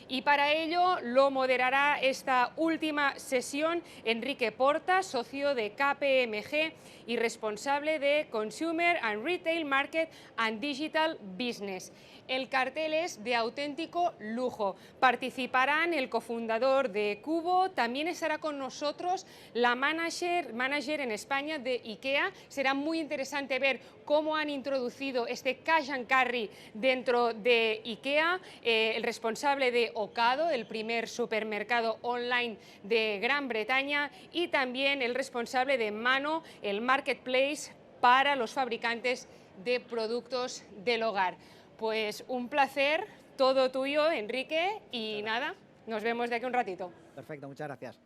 Y para ello lo moderará esta última sesión Enrique Porta, socio de KPMG y responsable de Consumer and Retail Market and Digital Business. El cartel es de auténtico lujo. Participarán el cofundador de Cubo, también estará con nosotros la manager en España de IKEA. Será muy interesante ver cómo han introducido este cash and carry dentro de IKEA, el responsable de Ocado, el primer supermercado online de Gran Bretaña, y también el responsable de Mano, el marketplace para los fabricantes de productos del hogar. Pues un placer, todo tuyo, Enrique, y nada, nos vemos de aquí un ratito. Perfecto, muchas gracias.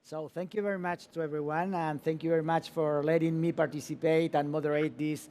So thank you very much to everyone, and thank you very much for letting me participate and moderate this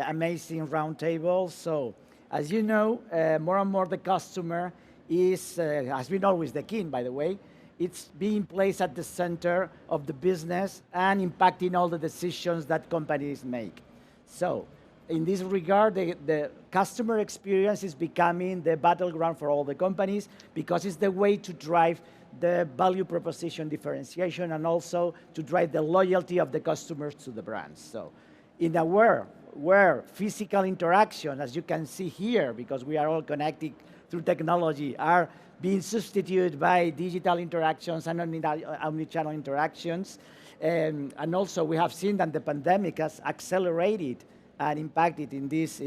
amazing roundtable. So, as you know, more and more the customer has been always the king, by the way. It's being placed at the center of the business and impacting all the decisions that companies make. So, in this regard, the customer experience is becoming the battleground for all the companies because it's the way to drive the value proposition differentiation and also to drive the loyalty of the customers to the brands. So in a world where physical interaction, as you can see here, because we are all connected through technology, are being substituted by digital interactions and omnichannel interactions, and also we have seen that the pandemic has accelerated and impacted in this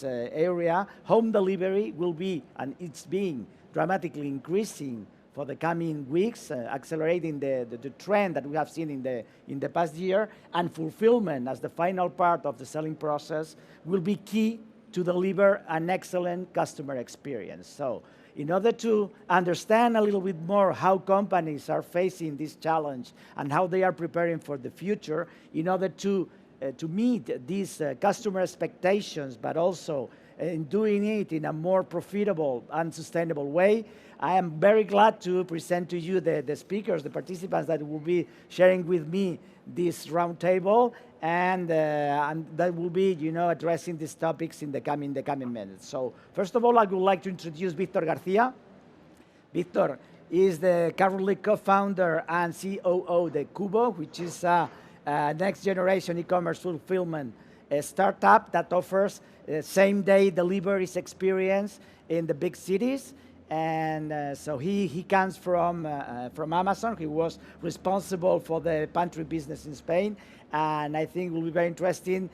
area. Home delivery will be, and it's being dramatically increasing for the coming weeks, accelerating the trend that we have seen in the past year, and fulfillment as the final part of the selling process will be key to deliver an excellent customer experience. So in order to understand a little bit more how companies are facing this challenge and how they are preparing for the future, in order to meet these customer expectations, but also in doing it in a more profitable and sustainable way, I am very glad to present to you the speakers, the participants that will be sharing with me this roundtable, and that will be, addressing these topics in the coming minutes. So first of all, I would like to introduce Víctor Garcia. Víctor is the currently co-founder and COO de Cubo, which is a next generation e-commerce fulfillment startup that offers same-day deliveries experience in the big cities. And so he comes from Amazon. He was responsible for the pantry business in Spain. And I think it will be very interesting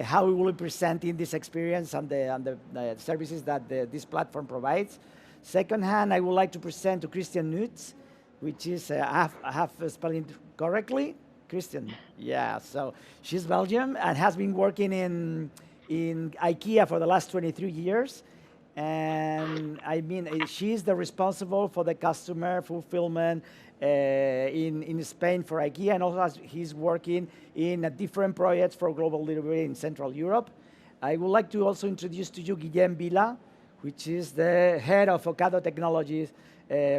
how we will be presenting this experience and the services that this platform provides. Second hand, I would like to present to Christian Nutz, which is, I have spelling correctly? Christian, yeah, so she's Belgium and has been working in IKEA for the last 23 years. And I mean, she's the responsible for the customer fulfillment in Spain for IKEA, and also he's working in different projects for global delivery in Central Europe. I would like to also introduce to you Guillem Vila, which is the head of Ocado Technologies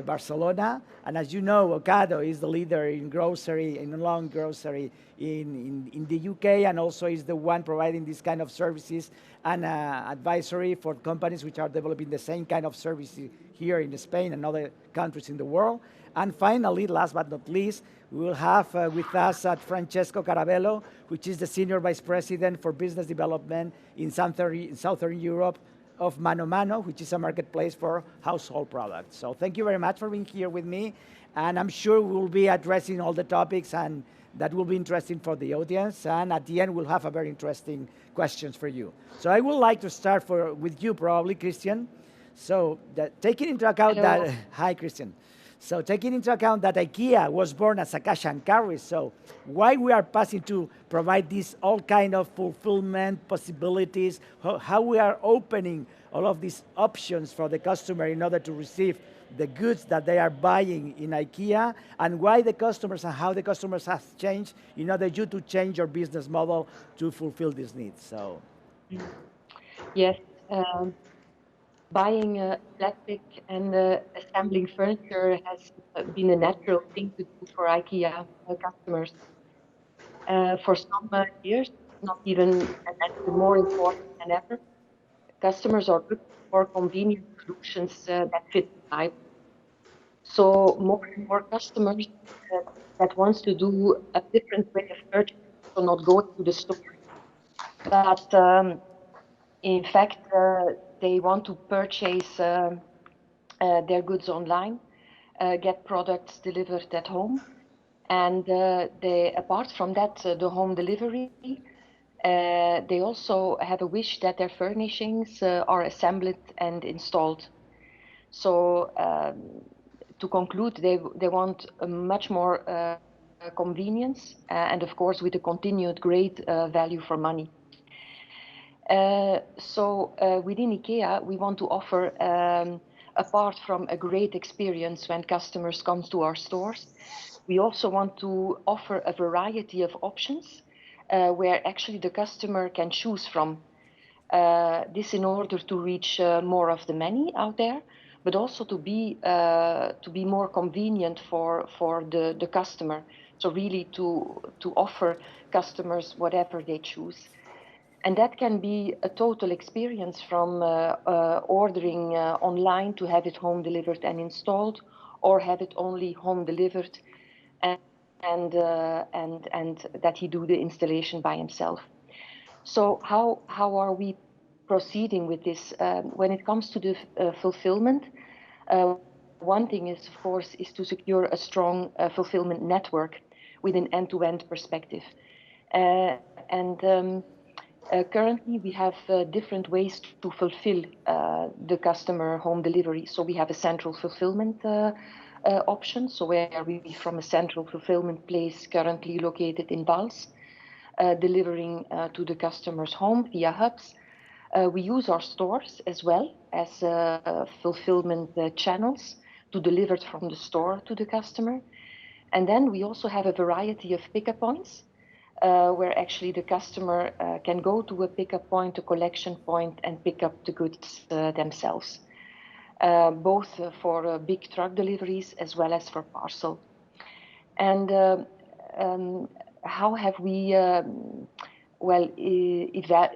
Barcelona. And as you know, Ocado is the leader in grocery, in long grocery in the UK, and also is the one providing this kind of services and advisory for companies which are developing the same kind of services here in Spain and other countries in the world. And finally, last but not least, we will have with us Francesco Carabello, which is the Senior Vice President for Business Development in Southern Europe of Mano Mano, which is a marketplace for household products. So thank you very much for being here with me. And I'm sure we'll be addressing all the topics and that will be interesting for the audience. And at the end, we'll have a very interesting questions for you. So I would like to start with you probably, Christian. So taking into account Hello. that, hi, Christian. So taking into account that IKEA was born as a cash and carry, so why we are passing to provide these all kind of fulfillment possibilities, how we are opening all of these options for the customer in order to receive the goods that they are buying in IKEA, and why the customers and how the customers have changed in order you to change your business model to fulfill these needs. So, Yes, buying plastic and assembling furniture has been a natural thing to do for IKEA customers. For some years, not even, and that's more important than ever. Customers are looking for convenient solutions that fit the type. So more and more customers that wants to do a different way of purchasing, so not going to the store, but in fact they want to purchase their goods online, get products delivered at home, and apart from that, the home delivery, they also have a wish that their furnishings are assembled and installed. So to conclude, they want a much more convenience and of course with a continued great value for money. Within IKEA, we want to offer, apart from a great experience when customers come to our stores, we also want to offer a variety of options where actually the customer can choose from. This in order to reach more of the many out there, but also to be more convenient for the customer. So really to offer customers whatever they choose. And that can be a total experience from ordering online to have it home delivered and installed, or have it only home delivered and that he do the installation by himself. So how are we proceeding with this? When it comes to the fulfillment, one thing is, of course, is to secure a strong fulfillment network with an end-to-end perspective. Currently, we have different ways to fulfill the customer home delivery. So we have a central fulfillment option, so where we from a central fulfillment place currently located in Bals, delivering to the customer's home via hubs. We use our stores as well as fulfillment channels to deliver it from the store to the customer. And then we also have a variety of pickup points where actually the customer can go to a pickup point, a collection point, and pick up the goods themselves, both for big truck deliveries as well as for parcel. And how have we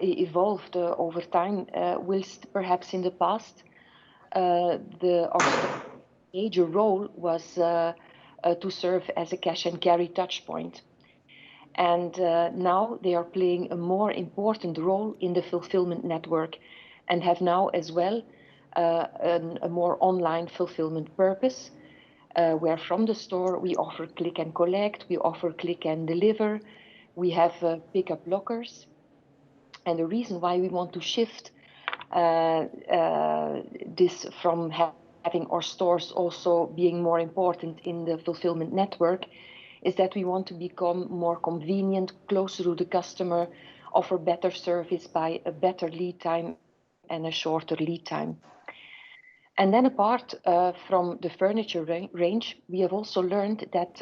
evolved over time? Whilst perhaps in the past our major role was to serve as a cash and carry touch point. And now they are playing a more important role in the fulfillment network and have now as well a more online fulfillment purpose, where from the store we offer click and collect, we offer click and deliver, we have pickup lockers. And the reason why we want to shift this from having our stores also being more important in the fulfillment network is that we want to become more convenient, closer to the customer, offer better service by a better lead time and a shorter lead time. And then apart from the furniture range, we have also learned that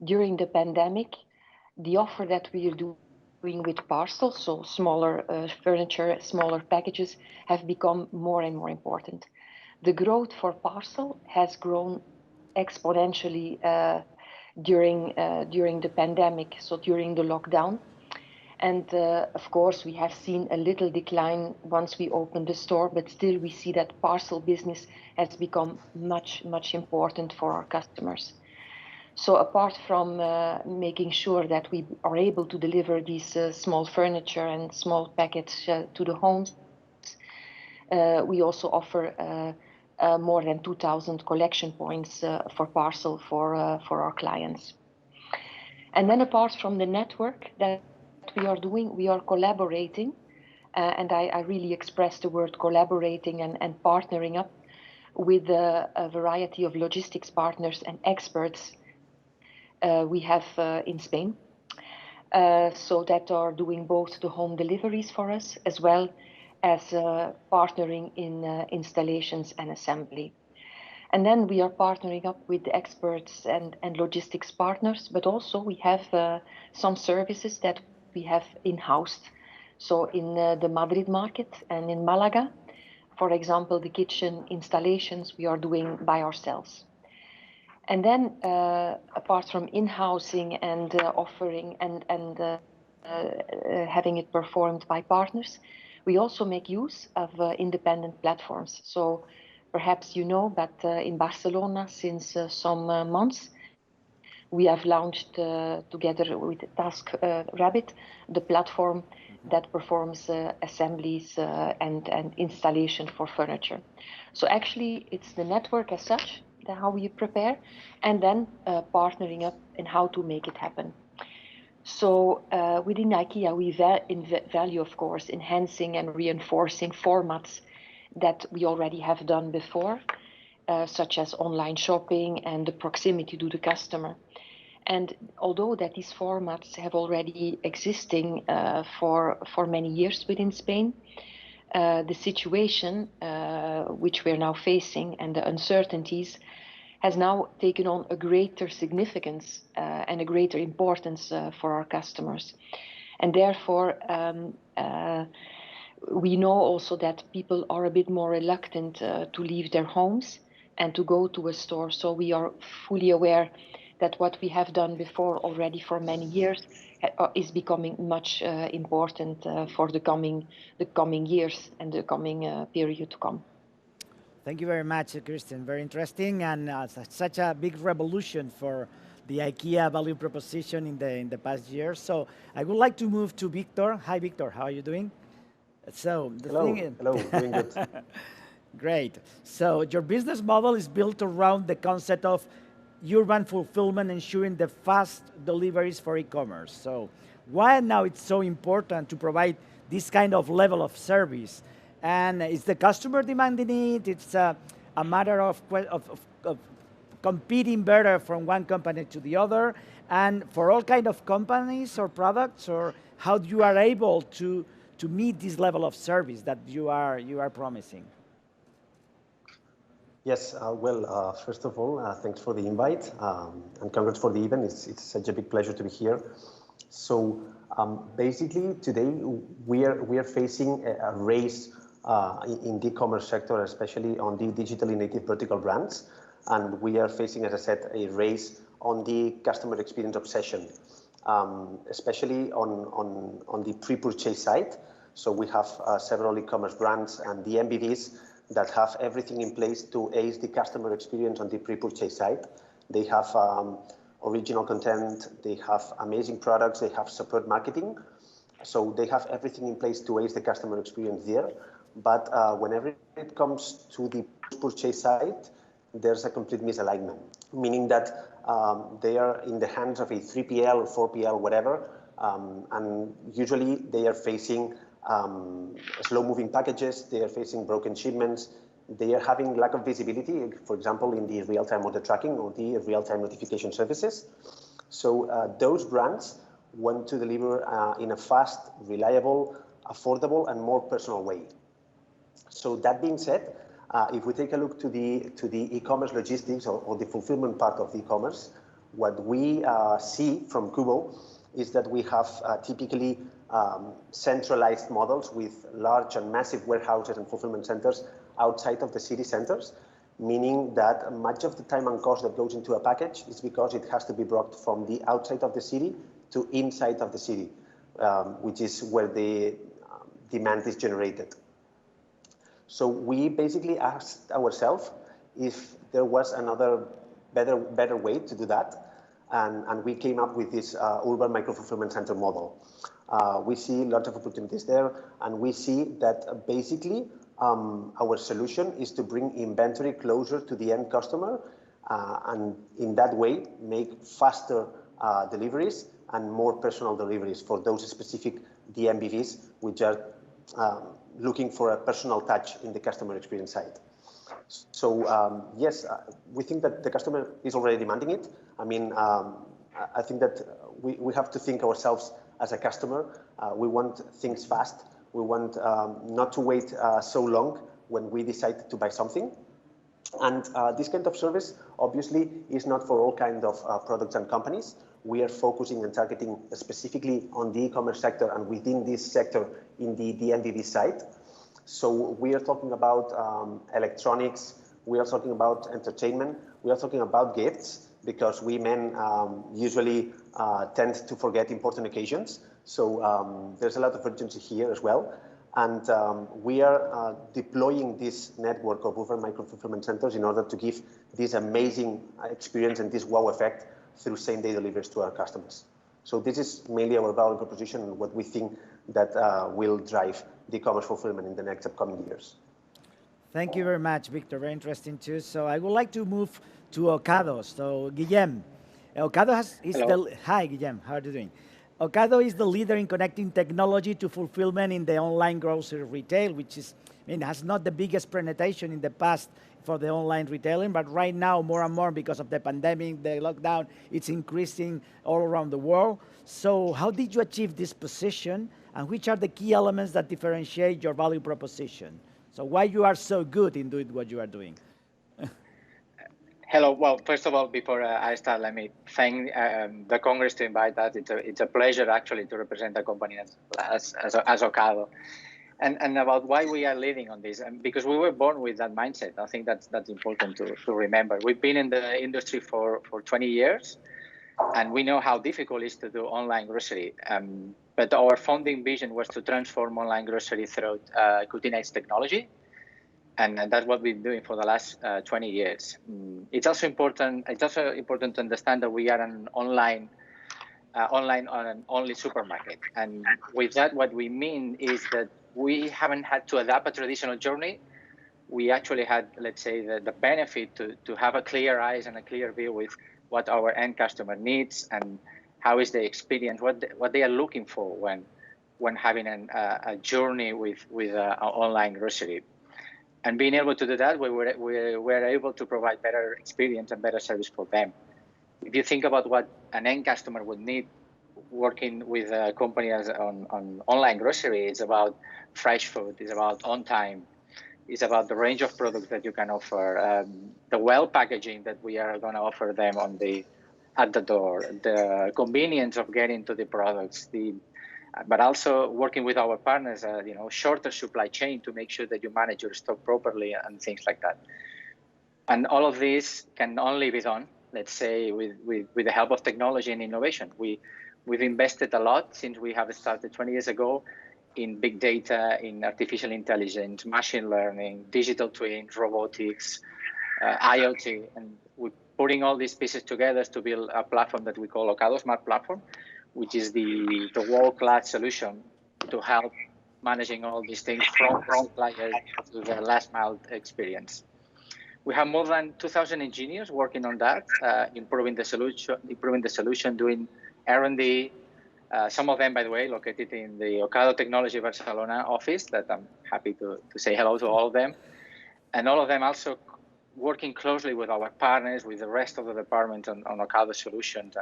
during the pandemic, the offer that we are doing with parcels, so smaller furniture, smaller packages, have become more and more important. The growth for parcel has grown exponentially during the pandemic, so during the lockdown. And of course, we have seen a little decline once we opened the store, but still we see that parcel business has become much, much important for our customers. So apart from making sure that we are able to deliver these small furniture and small packets to the homes, we also offer more than 2,000 collection points for parcel for our clients. And then apart from the network that we are doing, we are collaborating, and I really express the word collaborating and partnering up with a variety of logistics partners and experts we have in Spain, so that are doing both the home deliveries for us as well as partnering in installations and assembly. And then we are partnering up with the experts and logistics partners, but also we have some services that we have in-house. So in the Madrid market and in Malaga, for example, the kitchen installations we are doing by ourselves. And then apart from in-housing and offering and having it performed by partners, we also make use of independent platforms. So perhaps you know, but in Barcelona since some months, we have launched together with TaskRabbit, the platform that performs assemblies and installation for furniture. So actually, it's the network as such, how we prepare, and then partnering up and how to make it happen. So within IKEA, we value, of course, enhancing and reinforcing formats that we already have done before, such as online shopping and the proximity to the customer. And although that these formats have already existing for many years within Spain, the situation which we're now facing and the uncertainties has now taken on a greater significance and a greater importance for our customers. And therefore, we know also that people are a bit more reluctant to leave their homes and to go to a store. So we are fully aware that what we have done before already for many years is becoming much important for the coming years and the coming period to come. Thank you very much, Kristen. Very interesting, and such a big revolution for the IKEA value proposition in the past years. So I would like to move to Victor. Hi, Victor. How are you doing? So hello, doing good. Great. So your business model is built around the concept of urban fulfillment, ensuring the fast deliveries for e-commerce. So why now it's so important to provide this kind of level of service? And is the customer demanding it? It's a matter of competing better from one company to the other, and for all kind of companies or products, or how you are able to meet this level of service that you are promising? Yes, first of all, thanks for the invite and congrats for the event. It's such a big pleasure to be here. So basically today we are facing a race in the e-commerce sector, especially on the digitally native vertical brands. And we are facing, as I said, a race on the customer experience obsession, especially on the pre-purchase side. So we have several e-commerce brands and the MVVs that have everything in place to ace the customer experience on the pre-purchase side. They have original content, they have amazing products, they have support marketing. So they have everything in place to ace the customer experience there. But whenever it comes to the purchase side, there's a complete misalignment, meaning that they are in the hands of a 3PL, 4PL, whatever, and usually they are facing slow-moving packages, they are facing broken shipments, they are having lack of visibility, for example, in the real-time order tracking or the real-time notification services. So those brands want to deliver in a fast, reliable, affordable, and more personal way. So that being said, if we take a look to the e-commerce logistics or the fulfillment part of the e-commerce, what we see from Kubo is that we have typically centralized models with large and massive warehouses and fulfillment centers outside of the city centers, meaning that much of the time and cost that goes into a package is because it has to be brought from the outside of the city to inside of the city, which is where the demand is generated. So we basically asked ourselves if there was another better way to do that. And we came up with this urban micro-fulfillment center model. We see lots of opportunities there, and we see that basically our solution is to bring inventory closer to the end customer, and in that way make faster deliveries and more personal deliveries for those specific DMVVs, which are looking for a personal touch in the customer experience side. So yes, we think that the customer is already demanding it. I mean, I think that we have to think ourselves as a customer. We want things fast. We want not to wait so long when we decide to buy something. And this kind of service, obviously, is not for all kinds of products and companies. We are focusing and targeting specifically on the e-commerce sector and within this sector in the DMVV side. So we are talking about electronics, we are talking about entertainment, we are talking about gifts, because we men usually tend to forget important occasions. So there's a lot of urgency here as well. And we are deploying this network of over micro-fulfillment centers in order to give this amazing experience and this wow effect through same-day deliveries to our customers. So this is mainly our value proposition and what we think that will drive the e-commerce fulfillment in the next upcoming years. Thank you very much, Victor. Very interesting too. So I would like to move to Ocado. So Guillem, Ocado hi Guillem, how are you doing? Ocado is the leader in connecting technology to fulfillment in the online grocery retail, which is, has not the biggest penetration in the past for the online retailing, but right now more and more because of the pandemic, the lockdown, it's increasing all around the world. So how did you achieve this position, and which are the key elements that differentiate your value proposition? So why you are so good in doing what you are doing? Hello. Well, first of all, before I start, let me thank the Congress to invite us. It's a pleasure actually to represent the company as Ocado. And about why we are leading on this, and because we were born with that mindset. I think that's important to remember. We've been in the industry for 20 years, and we know how difficult it is to do online grocery. But our founding vision was to transform online grocery through cutting-edge technology. And that's what we've been doing for the last 20 years. It's also important to understand that we are an online only supermarket. And with that, what we mean is that we haven't had to adapt a traditional journey. We actually had, let's say, the benefit to have a clear eyes and a clear view with what our end customer needs and how is the experience, what they are looking for when having a journey with online grocery. And being able to do that, we were able to provide better experience and better service for them. If you think about what an end customer would need working with a company on online grocery, it's about fresh food, it's about on time, it's about the range of products that you can offer, the well packaging that we are going to offer them at the door, the convenience of getting to the products, but also working with our partners, shorter supply chain to make sure that you manage your stock properly and things like that. And all of this can only be done, let's say, with the help of technology and innovation. We've invested a lot since we have started 20 years ago in big data, in artificial intelligence, machine learning, digital twins, robotics, IoT, and we're putting all these pieces together to build a platform that we call Ocado Smart Platform, which is the world-class solution to help managing all these things from supplier to the last mile experience. We have more than 2,000 engineers working on that, improving the solution, doing R&D. Some of them, by the way, located in the Ocado Technology Barcelona office that I'm happy to say hello to all of them. And all of them also working closely with our partners, with the rest of the department on Ocado solutions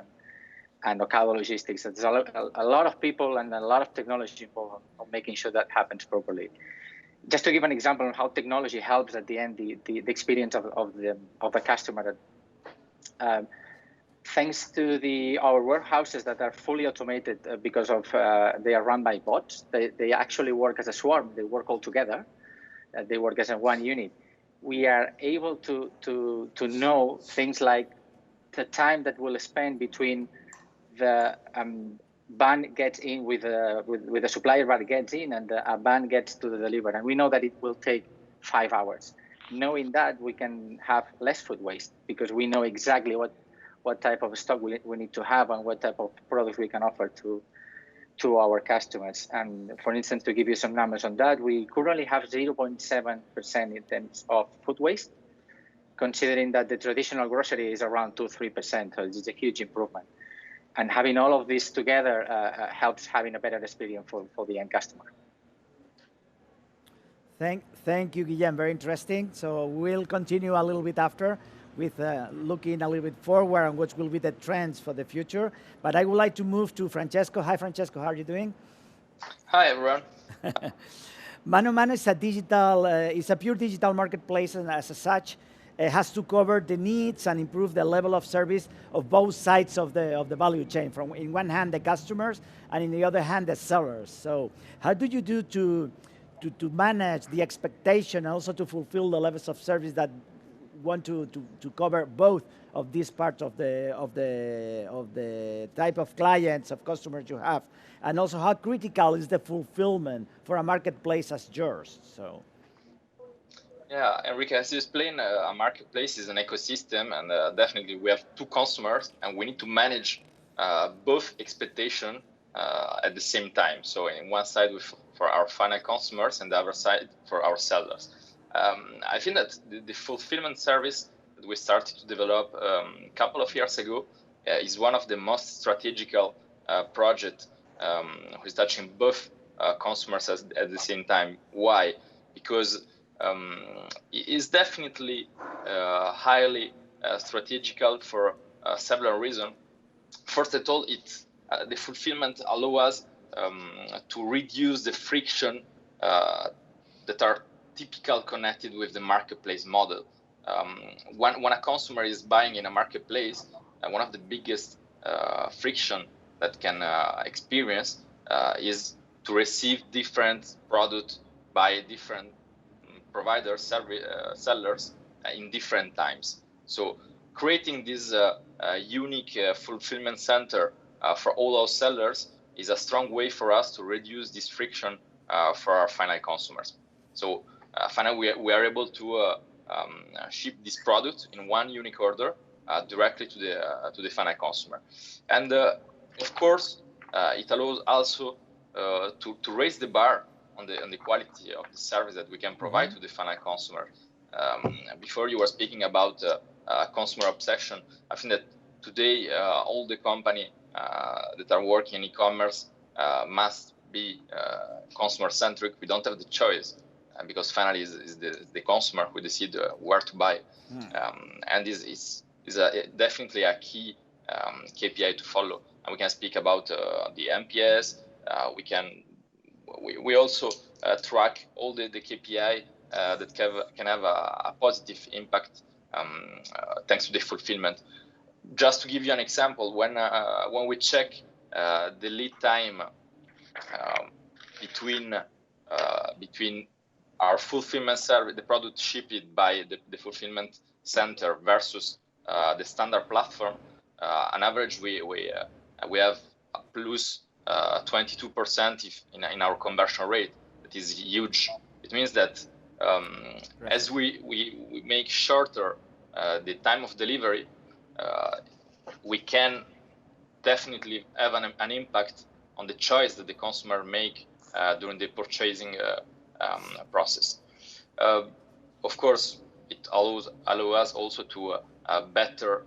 and Ocado logistics. There's a lot of people and a lot of technology involved on making sure that happens properly. Just to give an example of how technology helps at the end, the experience of the customer. Thanks to our warehouses that are fully automated because of they are run by bots. They actually work as a swarm. They work all together. They work as a one unit. We are able to know things like the time that we'll spend between the van gets in with the supplier that gets in and a van gets to the delivery. And we know that it will take 5 hours. Knowing that, we can have less food waste because we know exactly what type of stock we need to have and what type of products we can offer to our customers. And for instance, to give you some numbers on that, we currently have 0.7% in terms of food waste, considering that the traditional grocery is around 2-3%. So it's a huge improvement. And having all of this together helps having a better experience for the end customer. Thank you, Guillem. Very interesting. So we'll continue a little bit after with looking a little bit forward on what will be the trends for the future. But I would like to move to Francesco. Hi, Francesco. How are you doing? Hi, everyone. Mano Mano is a pure digital marketplace, and as such, it has to cover the needs and improve the level of service of both sides of the value chain. From in one hand the customers, and in the other hand the sellers. So how do you do to manage the expectation and also to fulfill the levels of service that want to cover both of these parts of the type of clients, of customers you have, and also how critical is the fulfillment for a marketplace as yours. So. Yeah, Enrique, as you explained, a marketplace is an ecosystem, and definitely we have two customers, and we need to manage both expectation at the same time. So in one side for our final consumers, and the other side for our sellers. I think that the fulfillment service that we started to develop a couple of years ago is one of the most strategical project who's touching both consumers at the same time. Why? Because it is definitely highly strategical for several reasons. First of all, the fulfillment allows us to reduce the friction that are typical connected with the marketplace model. When a consumer is buying in a marketplace, one of the biggest friction that can experience is to receive different products by different providers, sellers in different times. So creating this unique fulfillment center for all our sellers is a strong way for us to reduce this friction for our final consumers. So finally, we are able to ship this product in one unique order directly to the final consumer. And of course, it allows also to raise the bar on the quality of the service that we can provide to the final consumer. Before you were speaking about consumer obsession, I think that today all the company that are working in e-commerce must be consumer-centric. We don't have the choice because finally is the consumer who decide where to buy. And this is definitely a key KPI to follow. And we can speak about the NPS. We also track all the KPI that can have a positive impact thanks to the fulfillment. Just to give you an example, when we check the lead time between our fulfillment service, the product shipped by the fulfillment center versus the standard platform, on average we have a plus 22% in our conversion rate. That is huge. It means that as we make shorter the time of delivery, we can definitely have an impact on the choice that the consumer make during the purchasing process. Of course, it allows us also to better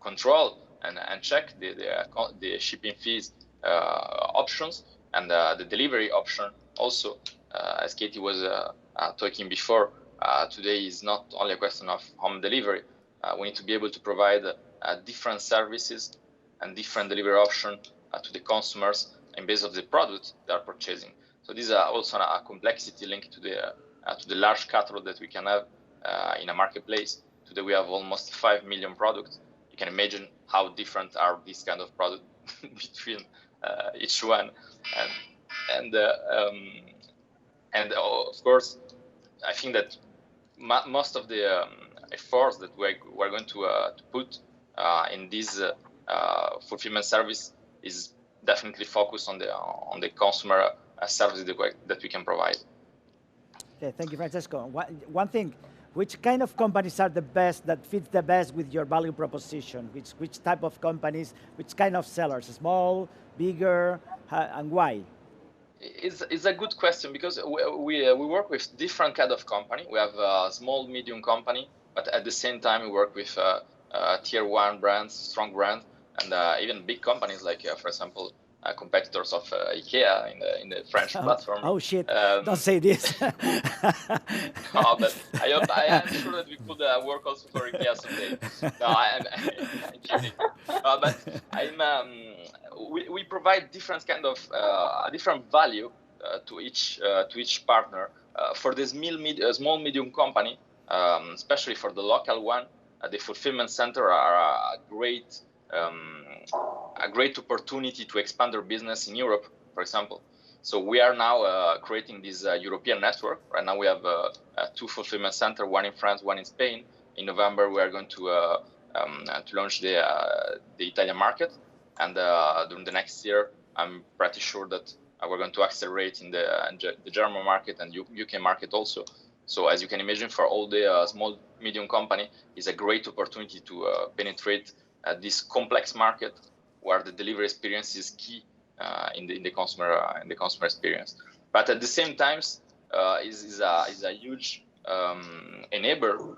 control and check the shipping fees options and the delivery option. Also, as Katie was talking before, today is not only a question of home delivery. We need to be able to provide different services and different delivery options to the consumers in base of the product they are purchasing. So these are also a complexity linked to the large catalog that we can have in a marketplace. Today we have almost 5 million products. You can imagine how different are these kind of products between each one. And of course, I think that most of the efforts that we're going to put in this fulfillment service is definitely focused on the consumer service that we can provide. Okay, thank you, Francesco. One thing, which kind of companies are the best, that fits the best with your value proposition? Which type of companies, which kind of sellers? Small, bigger, and why? It's a good question because we work with different kind of company. We have a small, medium company, but at the same time we work with tier 1 brands, strong brands, and even big companies like, for example, competitors of IKEA in the French platform. Oh shit! Don't say this. No, but I am sure that we could work also for IKEA someday. No, I'm kidding. But we provide different kind of different value to each partner. For this small medium company, especially for the local one, the fulfillment center are a great opportunity to expand their business in Europe, for example. So we are now creating this European network. Right now we have 2 fulfillment centers, one in France, one in Spain. In November, we are going to launch the Italian market. And during the next year, I'm pretty sure that we're going to accelerate in the German market and UK market also. So as you can imagine, for all the small, medium company, it's a great opportunity to penetrate this complex market where the delivery experience is key in the consumer experience. But at the same time, is a huge enabler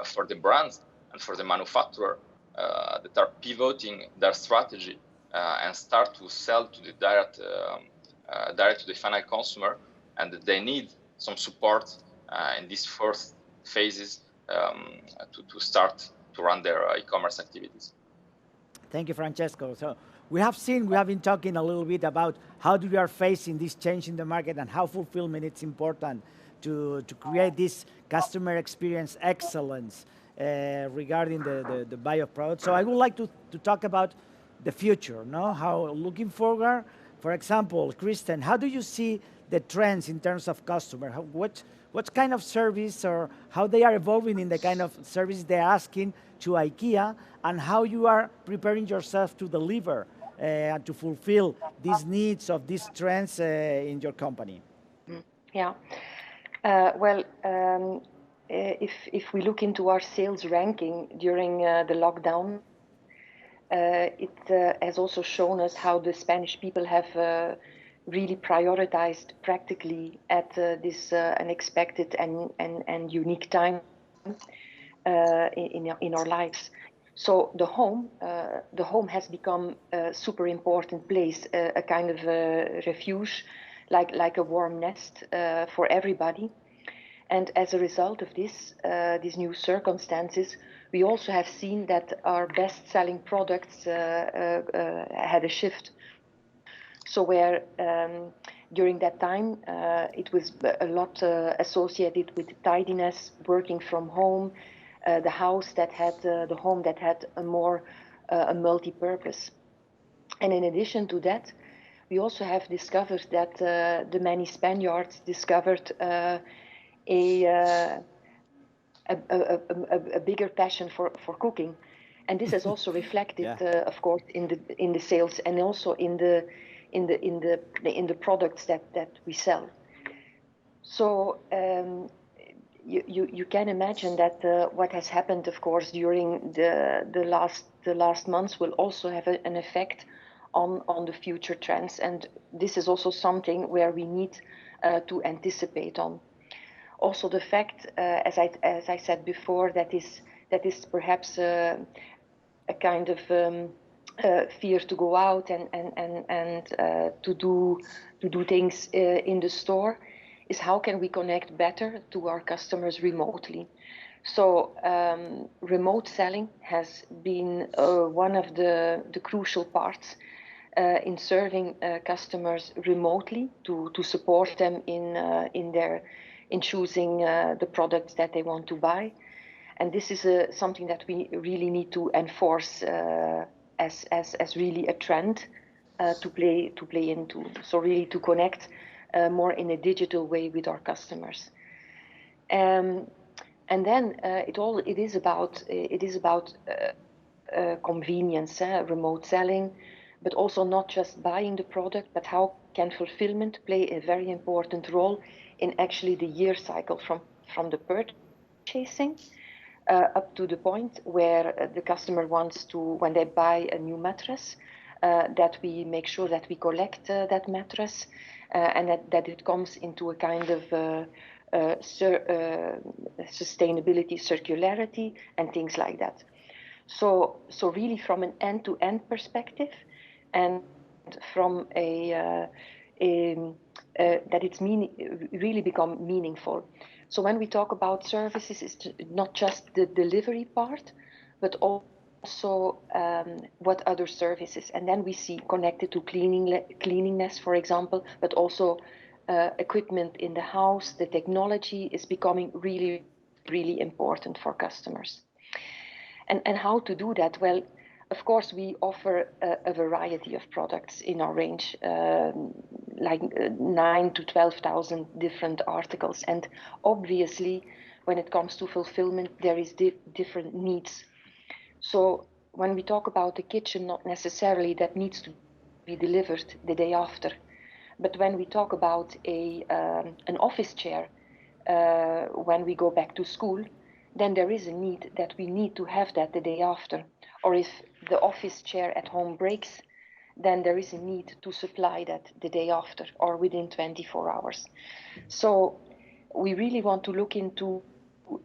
for the brands and for the manufacturer that are pivoting their strategy and start to sell to the direct to the final consumer, and that they need some support in these first phases to start to run their e-commerce activities. Thank you, Francesco. So we have been talking a little bit about how we are facing this change in the market and how fulfillment is important to create this customer experience excellence regarding the buy of products. So I would like to talk about the future, no? How looking forward, for example, Kristen, how do you see the trends in terms of customer? What kind of service or how they are evolving in the kind of service they're asking to IKEA, and how you are preparing yourself to deliver and to fulfill these needs of these trends in your company? Yeah. If we look into our sales ranking during the lockdown, it has also shown us how the Spanish people have really prioritized practically at this unexpected and unique time in our lives. So the home has become a super important place, a kind of refuge, like a warm nest for everybody. And as a result of this, these new circumstances, we also have seen that our best-selling products had a shift. So where during that time, it was a lot associated with tidiness, working from home, the home that had a more multi-purpose. And in addition to that, we also have discovered that the many Spaniards discovered a bigger passion for cooking, and this is also reflected, of course, in the sales and also in the products that we sell. So you can imagine that what has happened, of course, during the last months will also have an effect on the future trends, and this is also something where we need to anticipate on. Also, the fact, as I said before, that is perhaps a kind of fear to go out and to do things in the store, is how can we connect better to our customers remotely. So remote selling has been one of the crucial parts in serving customers remotely to support them in choosing the products that they want to buy. And this is something that we really need to enforce as really a trend to play into. So really to connect more in a digital way with our customers. And then it is about convenience, remote selling, but also not just buying the product, but how can fulfillment play a very important role in actually the year cycle from the purchasing up to the point where the customer wants to, when they buy a new mattress, that we make sure that we collect that mattress and that it comes into a kind of sustainability, circularity, and things like that. So really from an end-to-end perspective, and from that it's really become meaningful. So when we talk about services, it's not just the delivery part, but also what other services. And then we see connected to cleanliness, for example, but also equipment in the house. The technology is becoming really, really important for customers. And how to do that? Well, of course, we offer a variety of products in our range, like 9 to 12,000 different articles. And obviously, when it comes to fulfillment, there is different needs. So when we talk about the kitchen, not necessarily that needs to be delivered the day after. But when we talk about an office chair, when we go back to school, then there is a need that we need to have that the day after. Or if the office chair at home breaks, then there is a need to supply that the day after or within 24 hours. So we really want to look into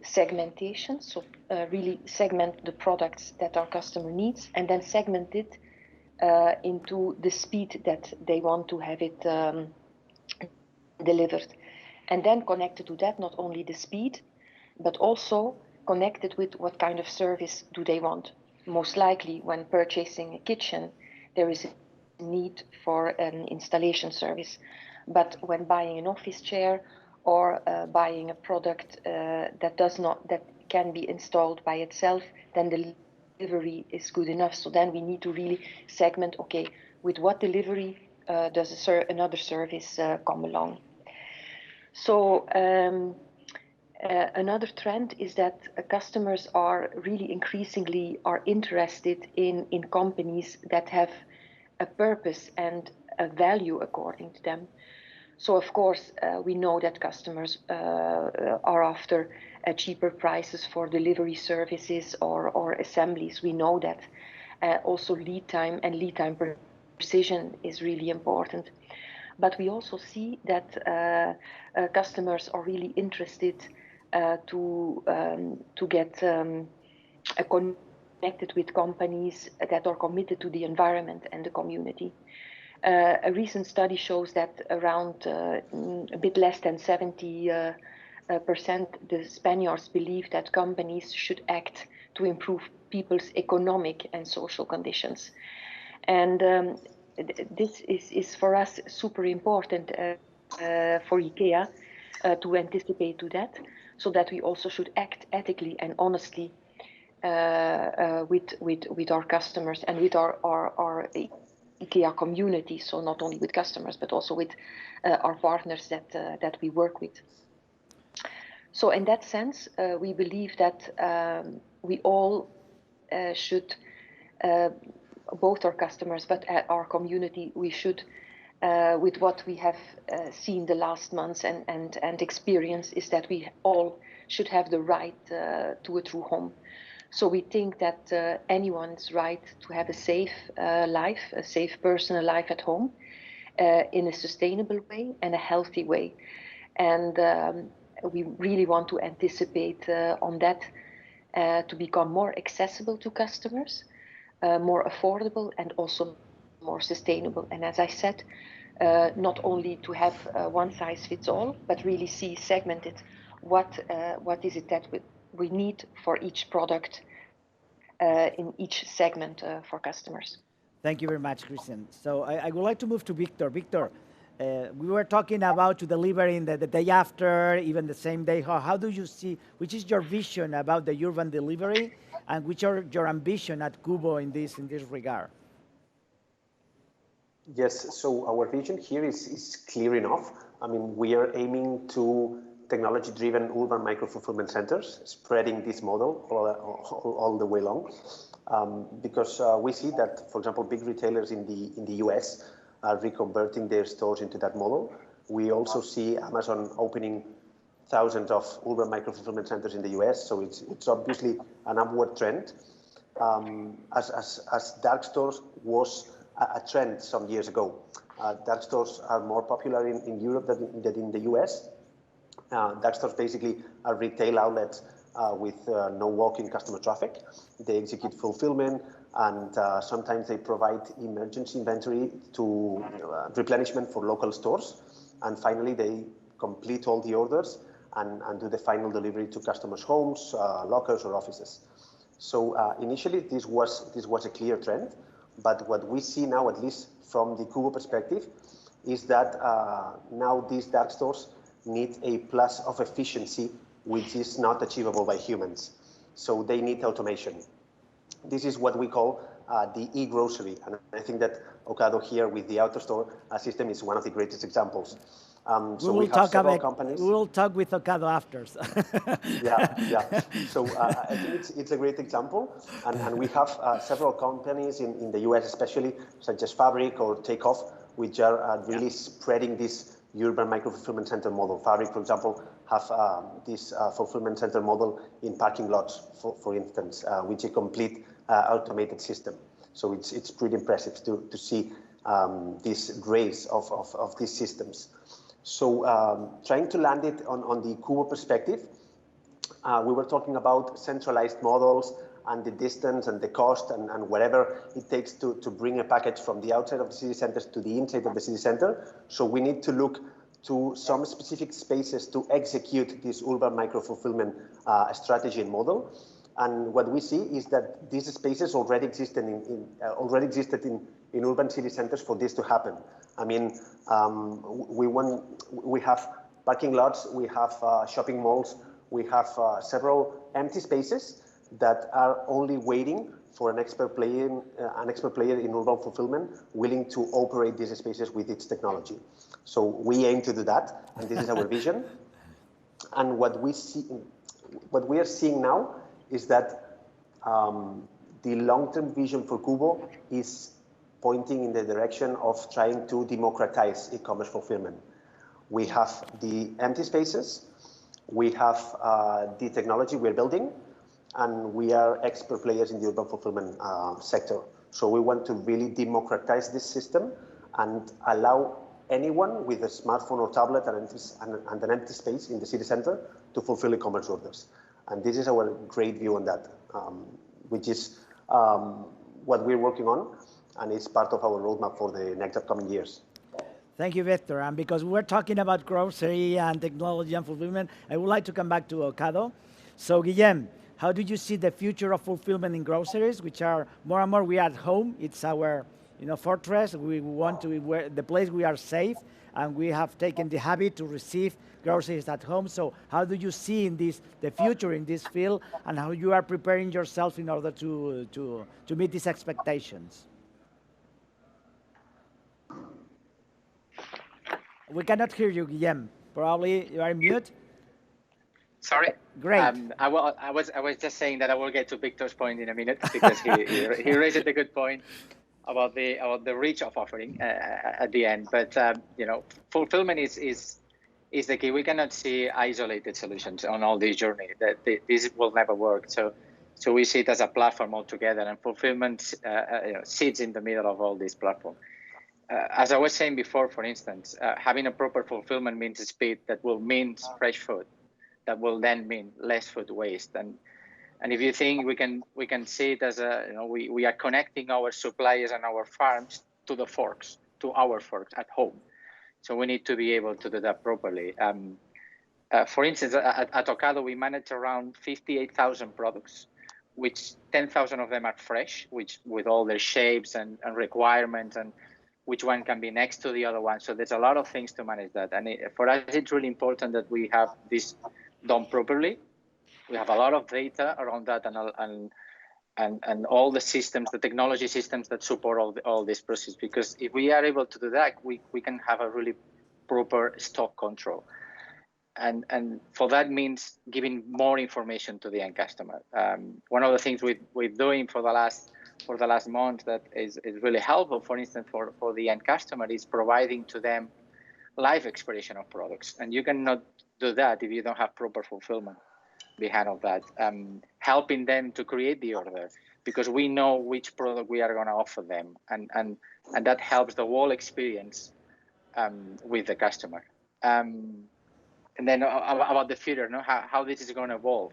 segmentation, so really segment the products that our customer needs and then segment it into the speed that they want to have it delivered. And then connected to that, not only the speed, but also connected with what kind of service do they want. Most likely when purchasing a kitchen, there is a need for an installation service. But when buying an office chair or buying a product that can be installed by itself, then the delivery is good enough. So then we need to really segment, okay, with what delivery does another service come along. So another trend is that customers are really increasingly interested in companies that have a purpose and a value according to them. So of course, we know that customers are after cheaper prices for delivery services or assemblies. We know that. Also lead time and lead time precision is really important. But we also see that customers are really interested to get connected with companies that are committed to the environment and the community. A recent study shows that around a bit less than 70% the Spaniards believe that companies should act to improve people's economic and social conditions. And this is for us super important for IKEA to anticipate to that, so that we also should act ethically and honestly with our customers and with our IKEA community. So not only with customers, but also with our partners that we work with. So in that sense, we believe that we all should, both our customers, but our community, we should, with what we have seen the last months and experience, is that we all should have the right to a true home. So we think that anyone's right to have a safe life, a safe personal life at home, in a sustainable way and a healthy way. And we really want to anticipate on that to become more accessible to customers, more affordable, and also more sustainable. And as I said, not only to have one size fits all, but really see segmented what is it that we need for each product in each segment for customers. Thank you very much, Christian. So I would like to move to Victor. Victor, we were talking about delivering the day after, even the same day. How do you see, which is your vision about the urban delivery, and which are your ambition at Cubo in this regard? Yes, so our vision here is clear enough. I mean, we are aiming to technology-driven urban micro-fulfillment centers, spreading this model all the way along, because we see that, for example, big retailers in the US are reconverting their stores into that model. We also see Amazon opening thousands of urban micro-fulfillment centers in the US, so it's obviously an upward trend. As dark stores was a trend some years ago. Dark stores are more popular in Europe than in the US. Dark stores basically are retail outlets with no walk-in customer traffic. They execute fulfillment, and sometimes they provide emergency inventory to replenishment for local stores. And finally, they complete all the orders and do the final delivery to customers' homes, lockers, or offices. So initially, this was a clear trend. But what we see now, at least from the Cubo perspective, is that now these dark stores need a plus of efficiency, which is not achievable by humans. So they need automation. This is what we call the e-grocery. And I think that Ocado here with the AutoStore system is one of the greatest examples. So we have several companies. We will talk with Ocado after. Yeah. So I think it's a great example. And we have several companies in the US especially, such as Fabric or Takeoff, which are really spreading this urban micro-fulfillment center model. Fabric, for example, have this fulfillment center model in parking lots, for instance, which is a complete automated system. So it's pretty impressive to see this grace of these systems. So trying to land it on the Kubo perspective, we were talking about centralized models and the distance and the cost and whatever it takes to bring a package from the outside of the city centers to the inside of the city center. So we need to look to some specific spaces to execute this urban micro-fulfillment strategy and model. And what we see is that these spaces already existed in urban city centers for this to happen. I mean, we have parking lots, we have shopping malls, we have several empty spaces that are only waiting for an expert player in urban fulfillment willing to operate these spaces with its technology. So we aim to do that, and this is our vision. And what we are seeing now is that the long-term vision for Kubo is pointing in the direction of trying to democratize e-commerce fulfillment. We have the empty spaces, we have the technology we're building, and we are expert players in the urban fulfillment sector. So we want to really democratize this system and allow anyone with a smartphone or tablet and an empty space in the city center to fulfill e-commerce orders. And this is our great view on that, which is what we're working on, and it's part of our roadmap for the next upcoming years. Thank you, Victor. And because we're talking about grocery and technology and fulfillment, I would like to come back to Ocado. So, Guillem, how do you see the future of fulfillment in groceries, which are more and more we are at home? It's our fortress. We want to be the place we are safe, and we have taken the habit to receive groceries at home. So how do you see in the future in this field, and how you are preparing yourself in order to meet these expectations? We cannot hear you, Guillem. Probably you are mute. Sorry. Great. I was just saying that I will get to Victor's point in a minute, because he raised a good point about the reach of offering at the end. But fulfillment is the key. We cannot see isolated solutions on all this journey. That this will never work. So we see it as a platform altogether, and fulfillment sits in the middle of all this platform. As I was saying before, for instance, having a proper fulfillment means speed. That will mean fresh food. That will then mean less food waste. And if you think we can see it as we are connecting our suppliers and our farms to our forks at home. So we need to be able to do that properly. For instance, at Ocado, we manage around 58,000 products, which 10,000 of them are fresh, which with all their shapes and requirements, and which one can be next to the other one. So there's a lot of things to manage that. And for us, it's really important that we have this done properly. We have a lot of data around that, and all the systems, the technology systems that support all this process. Because if we are able to do that, we can have a really proper stock control. And for that means giving more information to the end customer. One of the things we're doing for the last month that is really helpful, for instance, for the end customer, is providing to them live expiration of products. And you cannot do that if you don't have proper fulfillment behind of that. Helping them to create the order, because we know which product we are going to offer them, and that helps the whole experience with the customer. And then about the future, how this is going to evolve.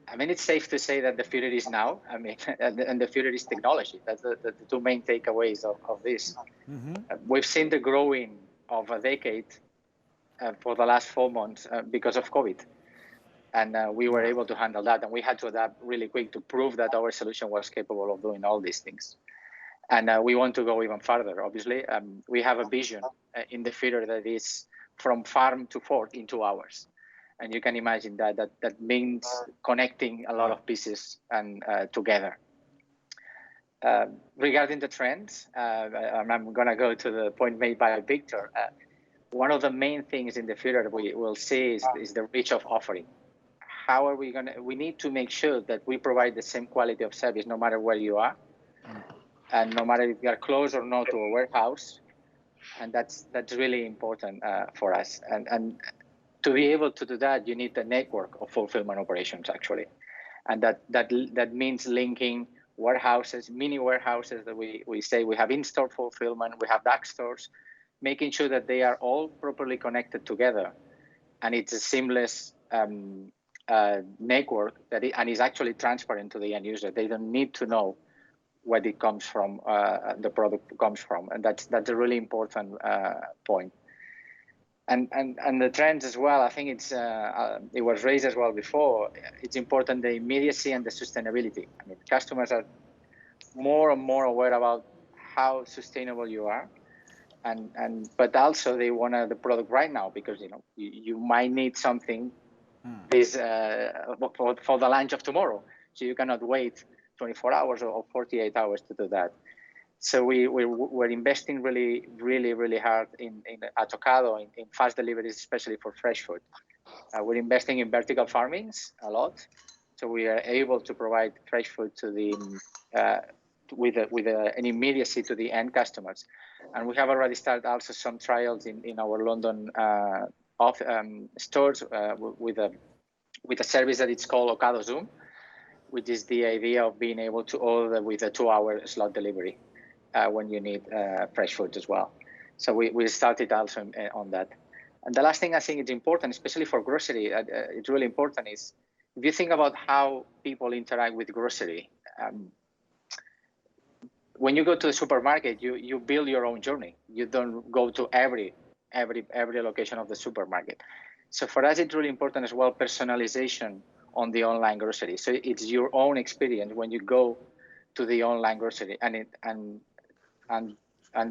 I mean, it's safe to say that the future is now. I mean, and the future is technology. That's the two main takeaways of this. Mm-hmm. We've seen the growing of a decade for the last 4 months because of COVID. And we were able to handle that. And we had to adapt really quick to prove that our solution was capable of doing all these things. And we want to go even further, obviously. We have a vision in the future that is from farm to fork in 2 hours. And you can imagine that means connecting a lot of pieces and together. Regarding the trends, I'm going to go to the point made by Victor. One of the main things in the future we will see is the reach of offering. How are we going to? We need to make sure that we provide the same quality of service no matter where you are, and no matter if you are close or not to a warehouse, and that's really important for us. And to be able to do that, you need a network of fulfillment operations actually, and that means linking warehouses, mini warehouses that we say we have in-store fulfillment, we have dark stores, making sure that they are all properly connected together, and it's a seamless network and is actually transparent to the end user. They don't need to know where it comes from, the product comes from, and that's a really important point. And the trends as well. I think it was raised as well before. It's important the immediacy and the sustainability. I mean, customers are more and more aware about how sustainable you are, but also they want the product right now, because you might need something for the lunch of tomorrow, so you cannot wait 24 hours or 48 hours to do that. So we're investing really hard at Ocado in fast deliveries, especially for fresh food. We're investing in vertical farmings a lot, so we are able to provide fresh food to with an immediacy to the end customers. And we have already started also some trials in our London stores with a service that it's called Ocado Zoom, which is the idea of being able to order with a 2-hour slot delivery when you need fresh food as well. So we started also on that. And the last thing I think is important, especially for grocery, it's really important, is if you think about how people interact with grocery, when you go to the supermarket, you build your own journey. You don't go to every location of the supermarket. So for us, it's really important as well, personalization on the online grocery. So it's your own experience when you go to the online grocery, and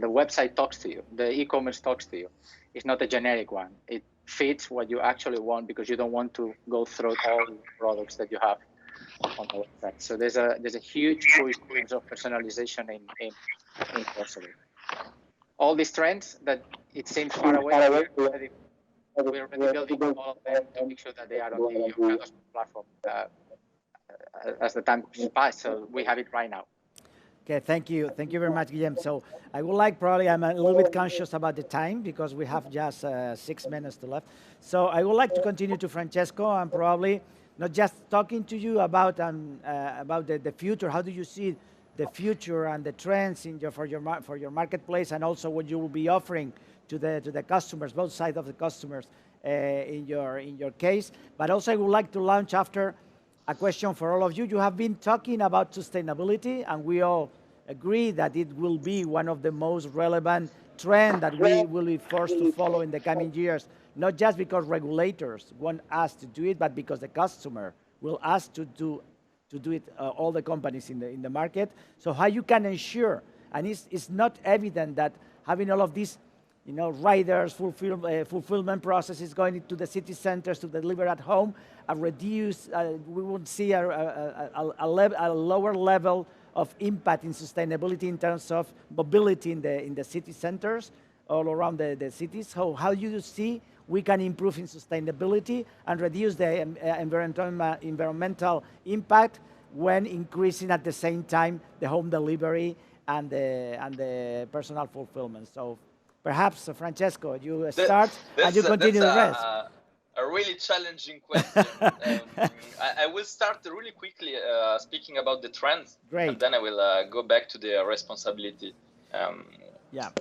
the website talks to you, the e-commerce talks to you. It's not a generic one. It fits what you actually want, because you don't want to go through all the products that you have on the website. So there's a huge push in terms of personalization in grocery. All these trends that it seems far away, we're already building all of them to make sure that they are on the Ocado platform as the time passes. So we have it right now. Okay, thank you very much, Guillem. So I would like, probably I'm a little bit conscious about the time, because we have just 6 minutes to left. So I would like to continue to Francesco, and probably not just talking to you about the future. How do you see the future and the trends for your marketplace, and also what you will be offering to the customers, both sides of the customers in your case. But also I would like to launch after a question for all of you. You have been talking about sustainability, and we all agree that it will be one of the most relevant trends that we will be forced to follow in the coming years, not just because regulators want us to do it, but because the customer will ask to do it, all the companies in the market. So how you can ensure, and it's not evident that having all of these riders, fulfillment processes going into the city centers to deliver at home, we would see a lower level of impact in sustainability in terms of mobility in the city centers all around the cities. So how do you see we can improve in sustainability and reduce the environmental impact when increasing at the same time the home delivery and the personal fulfillment? So perhaps, Francesco, you start and you continue the rest. A really challenging question. I will start really quickly speaking about the trends. Great. And then I will go back to the responsibility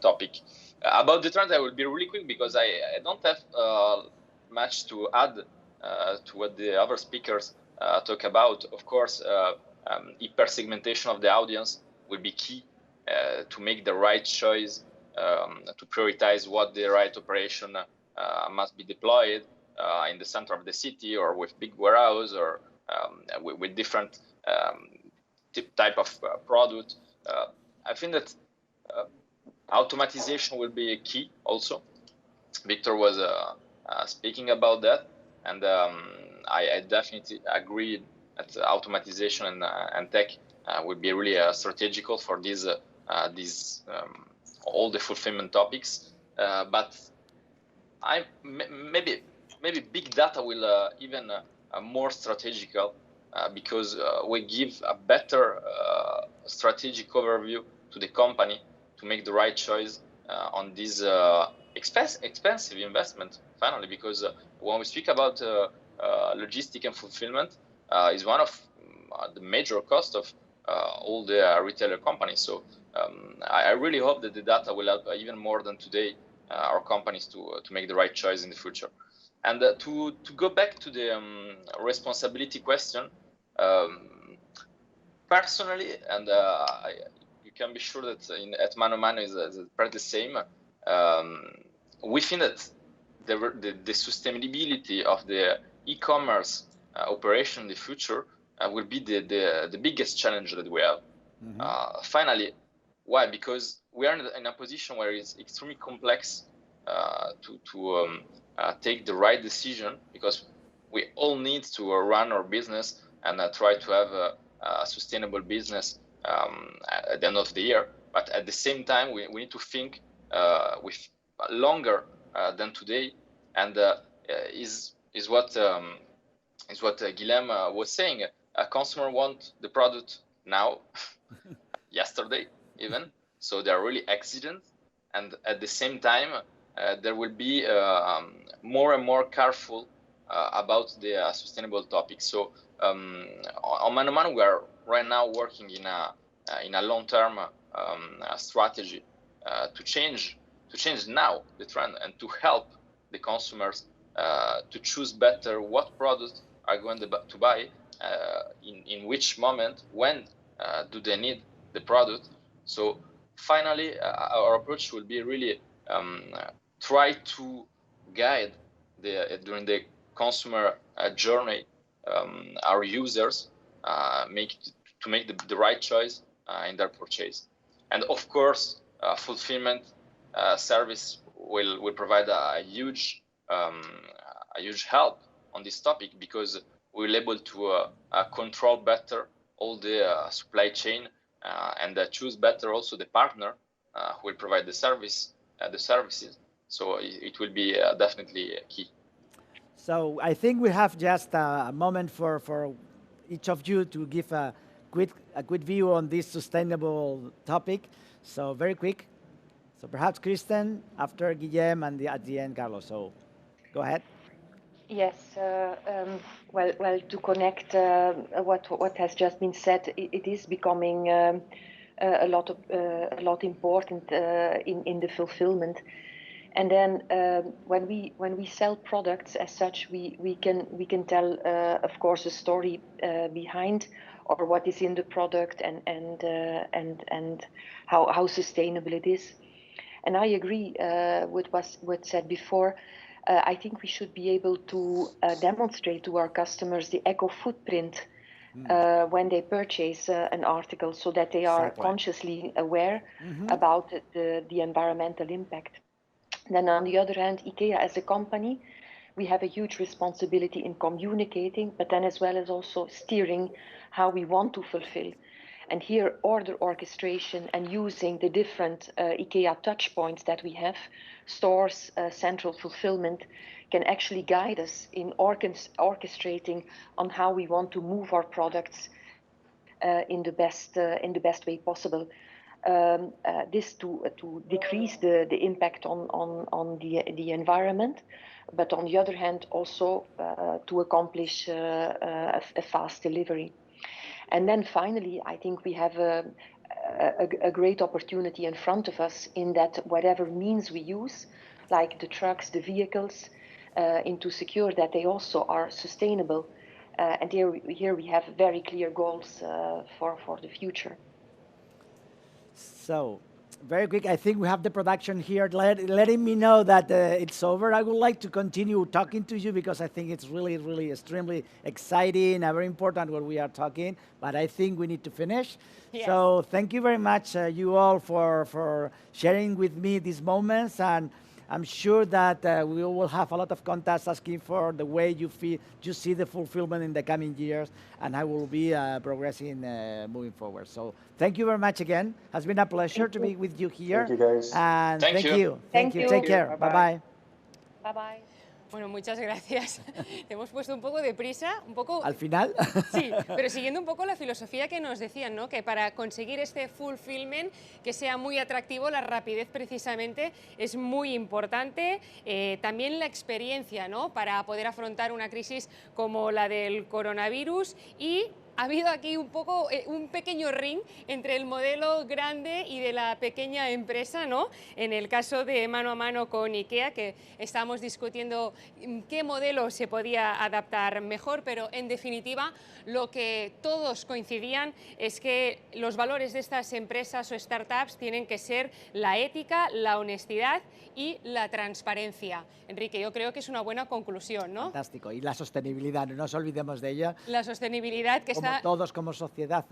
topic. About the trends, I will be really quick, because I don't have much to add to what the other speakers talk about. Of course, hyper-segmentation of the audience will be key to make the right choice, to prioritize what the right operation must be deployed in the center of the city, or with big warehouse, or with different type of product. I think that automatization will be a key also. Victor was speaking about that, and I definitely agree that automatization and tech will be really strategical for these all the fulfillment topics. But maybe big data will even more strategical because we give a better strategic overview to the company to make the right choice on this expensive investment finally, because when we speak about logistic and fulfillment is one of the major costs of all the retailer companies. So I really hope that the data will help even more than today our companies to make the right choice in the future. And to go back to the responsibility question, personally, and you can be sure that at Mano Mano is pretty the same. We think that the sustainability of the e-commerce operation in the future will be the biggest challenge that we have. Finally, why? Because we are in a position where it's extremely complex to take the right decision, because we all need to run our business and try to have a sustainable business at the end of the year. But at the same time, we need to think with longer than today, and is what Guillaume was saying. A customer wants the product now, yesterday even, so they are really exigent, and at the same time there will be more and more careful about the sustainable topics. So on Mano Mano, we are right now working in a long-term strategy to change now the trend and to help the consumers to choose better what products are going to buy, in which moment, when do they need the product. So finally, our approach will be really try to guide during the consumer journey our users to make the right choice in their purchase. And of course, fulfillment service will provide a huge help on this topic, because we're able to control better all the supply chain and choose better also the partner who will provide the services. So it will be definitely key. So I think we have just a moment for each of you to give a quick view on this sustainable topic. So very quick. So perhaps Kristen, after Guillaume, and at the end Carlos. So go ahead. Yes, well, to connect what has just been said, it is becoming a lot important in the fulfillment. And then when we sell products as such, we can tell, of course, a story behind, or what is in the product, and how sustainable it is. And I agree with what said before. I think we should be able to demonstrate to our customers the eco footprint when they purchase an article, so that they are consciously aware about the environmental impact. Then on the other hand, IKEA as a company, we have a huge responsibility in communicating, but then as well as also steering how we want to fulfill. And here, order orchestration and using the different IKEA touch points that we have, stores, central fulfillment, can actually guide us in orchestrating on how we want to move our products in the best way possible. This to decrease the impact on the environment, but on the other hand also to accomplish a fast delivery. And then finally, I think we have a great opportunity in front of us, in that whatever means we use, like the trucks, the vehicles, and to secure that they also are sustainable. And here we have very clear goals for the future. So, very quick, I think we have the production here letting me know that it's over. I would like to continue talking to you, because I think it's really, really extremely exciting and very important what we are talking, but I think we need to finish. Yes. So thank you very much, you all, for sharing with me these moments. And I'm sure that we will have a lot of contacts asking for the way you see the fulfillment in the coming years, and I will be progressing moving forward. So thank you very much again. It has been a pleasure to be with you here. Thank you, guys. And Thank you. Thank you. Take care. Bye-bye. Bye-bye. Bueno, muchas gracias. Te hemos puesto un poco de prisa, un poco... Al final. Sí, pero siguiendo un poco la filosofía que nos decían, ¿no? Que para conseguir este fulfillment, que sea muy atractivo, la rapidez precisamente es muy importante. También la experiencia, ¿no? Para poder afrontar una crisis como la del coronavirus. Y ha habido aquí un poco, un pequeño ring entre el modelo grande y de la pequeña empresa, ¿no? En el caso de mano a mano con IKEA, que estábamos discutiendo qué modelo se podía adaptar mejor, pero en definitiva lo que todos coincidían es que los valores de estas empresas o startups tienen que ser la ética, la honestidad y la transparencia. Enrique, yo creo que es una buena conclusión, ¿no? Fantástico. Y la sostenibilidad, no nos olvidemos de ella. La sostenibilidad que como todos como sociedad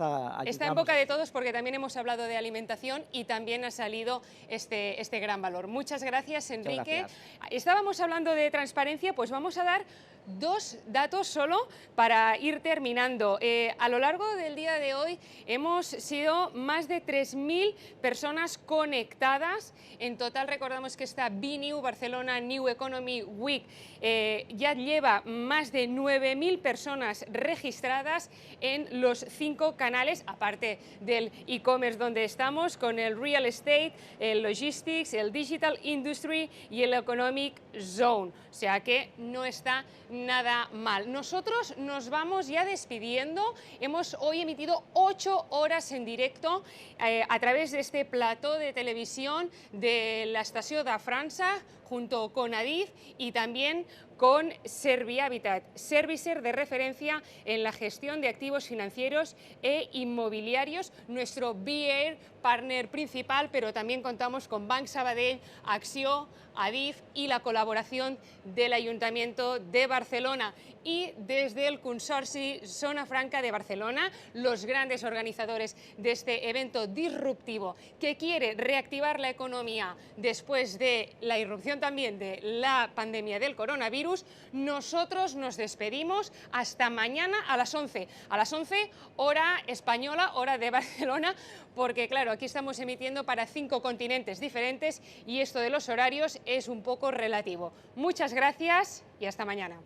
está en boca de todos, porque también hemos hablado de alimentación y también ha salido este gran valor. Muchas gracias, Enrique. Gracias. Estábamos hablando de transparencia, pues vamos a dar dos datos solo para ir terminando. A lo largo del día de hoy hemos sido más de 3.000 personas conectadas. En total recordamos que esta BNew, Barcelona New Economy Week, ya lleva más de 9.000 personas registradas en los 5 canales, aparte del e-commerce donde estamos, con el real estate, el logistics, el digital industry y el economic zone. O sea que no está nada mal. Nosotros nos vamos ya despidiendo. Hemos hoy emitido 8 horas en directo a través de este plató de televisión de la Estació de França, junto con Adif y también con Servihabitat, servicer de referencia en la gestión de activos financieros e inmobiliarios, nuestro BA partner principal, pero también contamos con Banc Sabadell, Acció, Adif y la colaboración del Ayuntamiento de Barcelona. Y desde el Consorci Zona Franca de Barcelona, los grandes organizadores de este evento disruptivo que quiere reactivar la economía después de la irrupción también de la pandemia del coronavirus, nosotros nos despedimos hasta mañana a las 11. A las 11, hora española, hora de Barcelona, porque claro, aquí estamos emitiendo para 5 continentes diferentes y esto de los horarios es un poco relativo. Muchas gracias y hasta mañana.